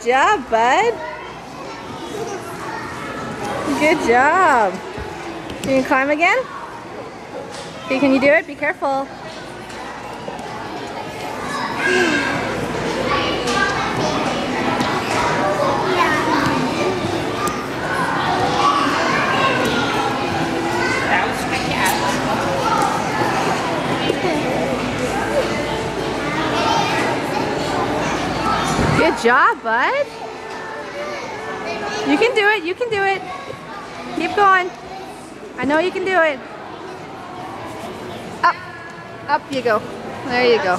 job, bud. Good job. Can you climb again? Okay, can you do it? Be careful. Good job, bud. You can do it. You can do it. Keep going. I know you can do it. Up. Up you go. There you go.